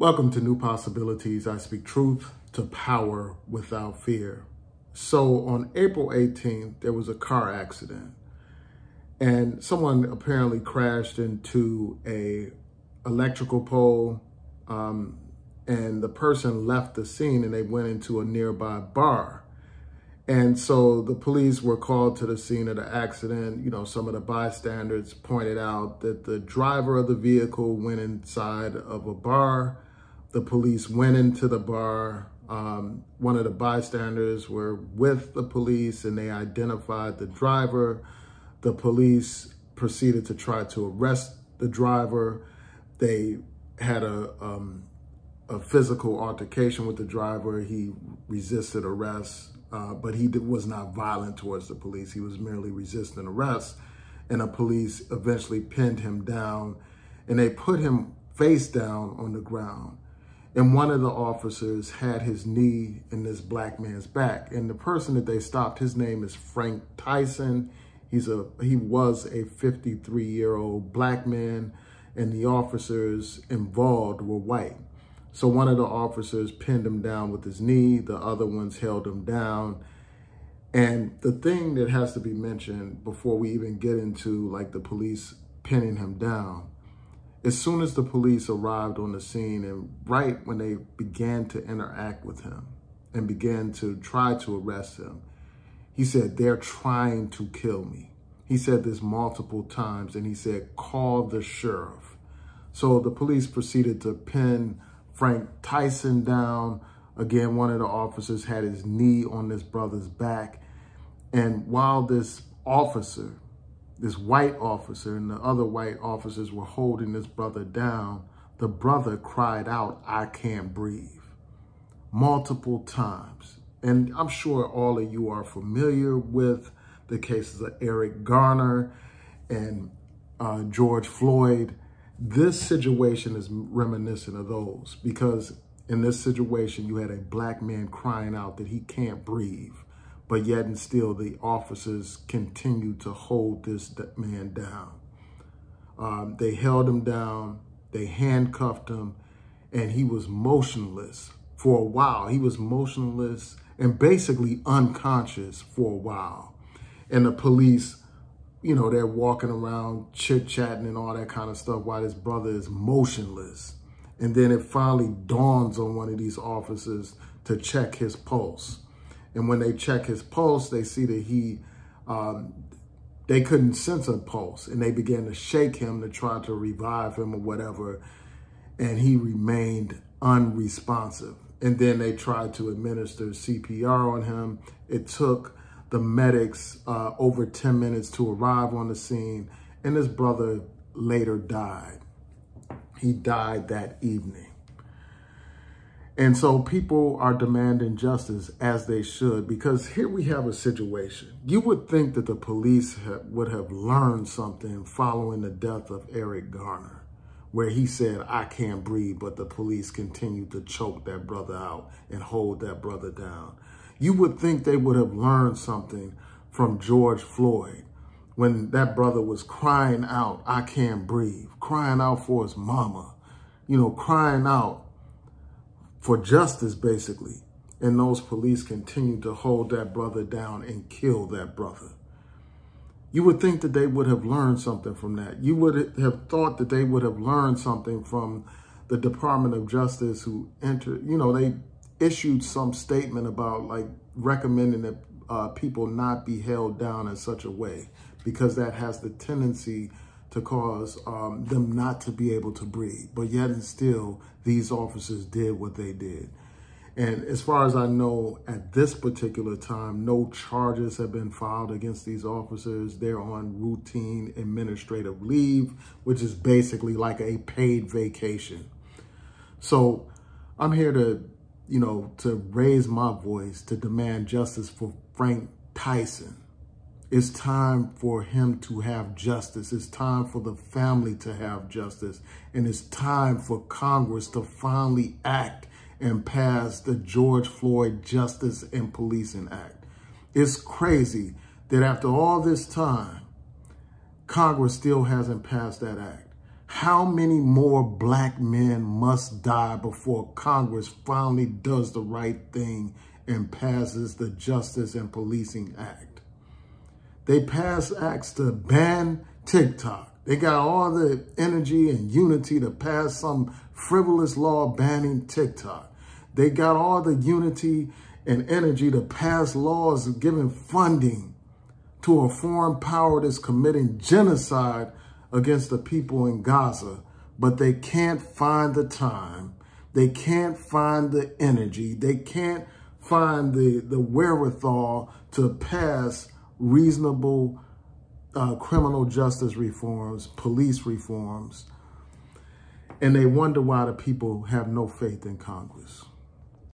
Welcome to New Possibilities. I speak truth to power without fear. So on April 18th, there was a car accident and someone apparently crashed into a electrical pole and the person left the scene and they went into a nearby bar. And so the police were called to the scene of the accident. You know, some of the bystanders pointed out that the driver of the vehicle went inside of a bar. The police went into the bar. One of the bystanders were with the police and they identified the driver. The police proceeded to try to arrest the driver. They had a physical altercation with the driver. He resisted arrest, but he was not violent towards the police. He was merely resisting arrest. And the police eventually pinned him down and they put him face down on the ground. And one of the officers had his knee in this black man's back. And the person that they stopped, his name is Tyson. He was a 53-year-old black man, and the officers involved were white. So one of the officers pinned him down with his knee. The other ones held him down. And the thing that has to be mentioned before we even get into like the police pinning him down, as soon as the police arrived on the scene and right when they began to interact with him and began to try to arrest him, he said, "They're trying to kill me." He said this multiple times and he said, "Call the sheriff." So the police proceeded to pin Tyson down. Again, one of the officers had his knee on this brother's back. And while this officer, this white officer and the other white officers were holding this brother down, the brother cried out, "I can't breathe," multiple times. And I'm sure all of you are familiar with the cases of Eric Garner and George Floyd. This situation is reminiscent of those because in this situation, you had a black man crying out that he can't breathe. But yet and still, the officers continued to hold this man down. They held him down, they handcuffed him, and he was motionless for a while. He was motionless and basically unconscious for a while. And the police, you know, they're walking around chit-chatting and all that kind of stuff while this brother is motionless. And then it finally dawns on one of these officers to check his pulse. And when they check his pulse, they see that they couldn't sense a pulse. And they began to shake him to try to revive him or whatever. And he remained unresponsive. And then they tried to administer CPR on him. It took the medics over 10 minutes to arrive on the scene. And his brother later died. He died that evening. And so people are demanding justice, as they should, because here we have a situation. You would think that the police would have learned something following the death of Eric Garner, where he said, "I can't breathe," but the police continued to choke that brother out and hold that brother down. You would think they would have learned something from George Floyd when that brother was crying out, "I can't breathe," crying out for his mama, you know, crying out for justice, basically. And those police continued to hold that brother down and kill that brother. You would think that they would have learned something from that. You would have thought that they would have learned something from the Department of Justice who entered, you know, they issued some statement about like recommending that people not be held down in such a way because that has the tendency to cause them not to be able to breathe. But yet and still, these officers did what they did. And as far as I know, at this particular time, no charges have been filed against these officers. They're on routine administrative leave, which is basically like a paid vacation. So I'm here to, you know, to raise my voice to demand justice for Tyson. It's time for him to have justice. It's time for the family to have justice. And it's time for Congress to finally act and pass the George Floyd Justice and Policing Act. It's crazy that after all this time, Congress still hasn't passed that act. How many more black men must die before Congress finally does the right thing and passes the Justice and Policing Act? They passed acts to ban TikTok. They got all the energy and unity to pass some frivolous law banning TikTok. They got all the unity and energy to pass laws giving funding to a foreign power that's committing genocide against the people in Gaza, but they can't find the time. They can't find the energy. They can't find the wherewithal to pass reasonable criminal justice reforms, police reforms. And they wonder why the people have no faith in Congress.